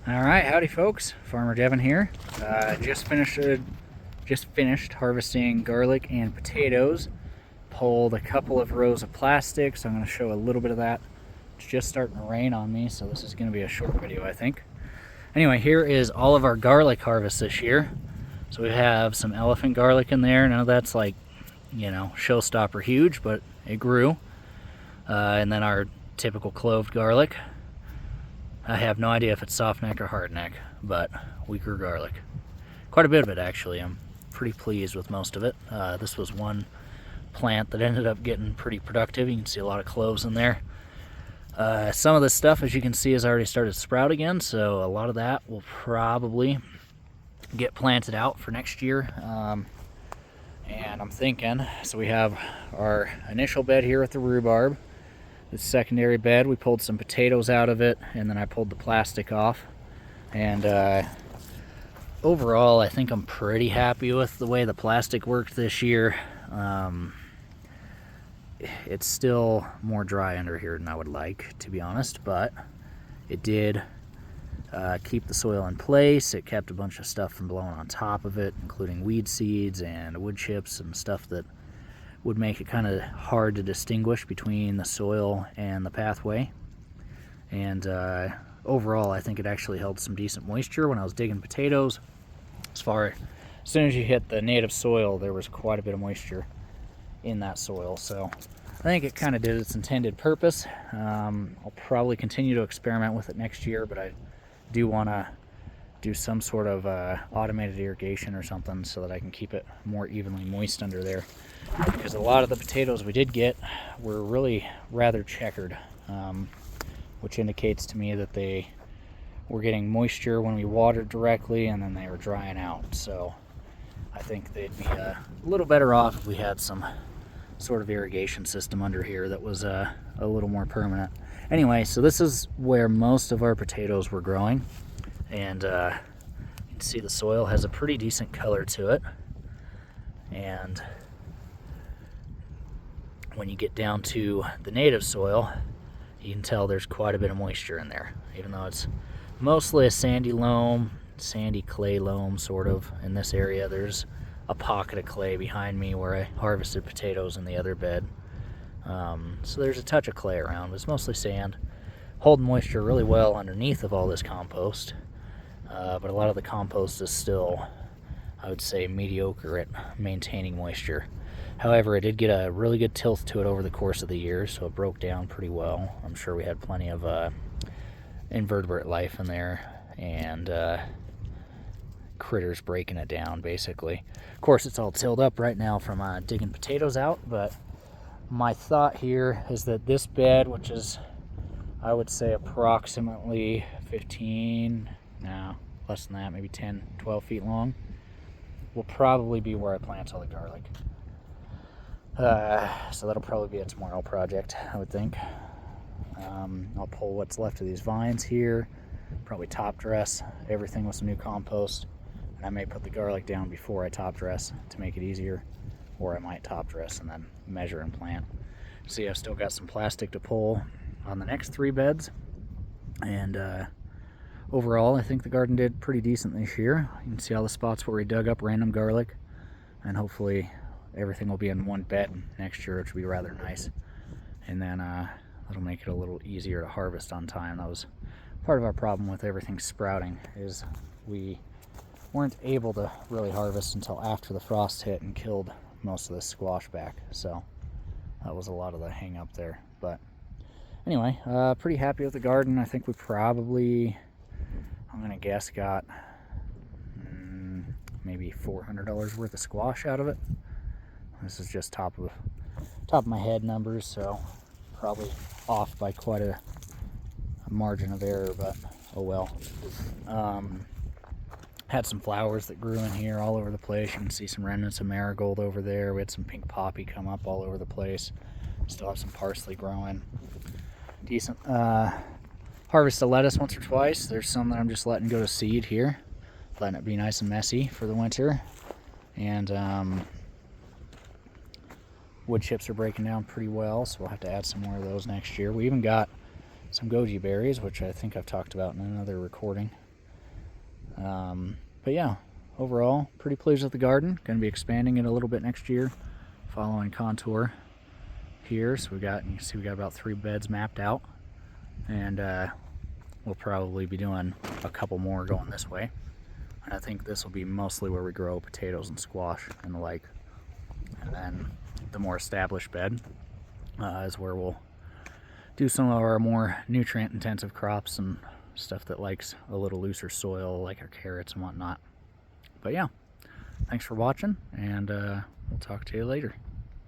All right, howdy folks. Farmer Devin here. Just finished harvesting garlic and potatoes. Pulled a couple of rows of plastic, so I'm going to show a little bit of that. It's just starting to rain on me, so this is going to be a short video, I think. Anyway, here is all of our garlic harvest this year. So we have some elephant garlic in there. None of that's like, showstopper huge, but it grew. And then our typical cloved garlic. I have no idea if it's soft neck or hard neck, but we grew garlic. Quite a bit of it, actually. I'm pretty pleased with most of it. This was one plant that ended up getting pretty productive. You can see a lot of cloves in there. Some of this stuff, as you can see, has already started to sprout again, so a lot of that will probably get planted out for next year. And I'm thinking, so we have our initial bed here with the rhubarb. The secondary bed, we pulled some potatoes out of it, and then I pulled the plastic off. And overall, I think I'm pretty happy with the way the plastic worked this year. It's still more dry under here than I would like, to be honest, but it did keep the soil in place. It kept a bunch of stuff from blowing on top of it, including weed seeds and wood chips and stuff that would make it kind of hard to distinguish between the soil and the pathway. And overall, I think it actually held some decent moisture when I was digging potatoes. As soon as you hit the native soil, there was quite a bit of moisture in that soil. So I think it kind of did its intended purpose. I'll probably continue to experiment with it next year, but I do want to do some sort of automated irrigation or something so that I can keep it more evenly moist under there. Because a lot of the potatoes we did get were really rather checkered, which indicates to me that they were getting moisture when we watered directly, and then they were drying out. So I think they'd be a little better off if we had some sort of irrigation system under here that was a little more permanent. Anyway, so this is where most of our potatoes were growing, and you can see the soil has a pretty decent color to it. And when you get down to the native soil, you can tell there's quite a bit of moisture in there, even though it's mostly a sandy loam, sandy clay loam sort of. In this area, there's a pocket of clay behind me where I harvested potatoes in the other bed. So there's a touch of clay around, but it's mostly sand, holding moisture really well underneath of all this compost. But a lot of the compost is still, I would say, mediocre at maintaining moisture. However, it did get a really good tilt to it over the course of the year, so it broke down pretty well. I'm sure we had plenty of invertebrate life in there, and critters breaking it down, basically. Of course, it's all tilled up right now from digging potatoes out, but my thought here is that this bed, which is, I would say, approximately 15, no, less than that, maybe 10, 12 feet long, will probably be where I plant all the garlic. So that'll probably be a tomorrow project, I would think. I'll pull what's left of these vines here, probably top dress everything with some new compost, and I may put the garlic down before I top dress to make it easier, or I might top dress and then measure and plant. See, I've still got some plastic to pull on the next 3 beds, and overall I think the garden did pretty decent this year. You can see all the spots where we dug up random garlic, and hopefully everything will be in one bed next year, which will be rather nice. And then it'll make it a little easier to harvest on time. That was part of our problem with everything sprouting, is we weren't able to really harvest until after the frost hit and killed most of the squash back. So that was a lot of the hang up there. But anyway, pretty happy with the garden. I think we probably, I'm gonna guess, got maybe $400 worth of squash out of it. This is just top of my head numbers, so probably off by quite a margin of error, but oh well. Had some flowers that grew in here all over the place. You can see some remnants of marigold over there. We had some pink poppy come up all over the place. Still have some parsley growing. Decent. Harvest of lettuce once or twice. There's some that I'm just letting go to seed here, letting it be nice and messy for the winter. And wood chips are breaking down pretty well, so we'll have to add some more of those next year. We even got some goji berries, which I think I've talked about in another recording. But yeah, overall, pretty pleased with the garden. Going to be expanding it a little bit next year, following contour here. So you can see we got about 3 beds mapped out, and we'll probably be doing a couple more going this way. And I think this will be mostly where we grow potatoes and squash and the like. And then the more established bed is where we'll do some of our more nutrient intensive crops and stuff that likes a little looser soil, like our carrots and whatnot. But yeah, thanks for watching, and we'll talk to you later.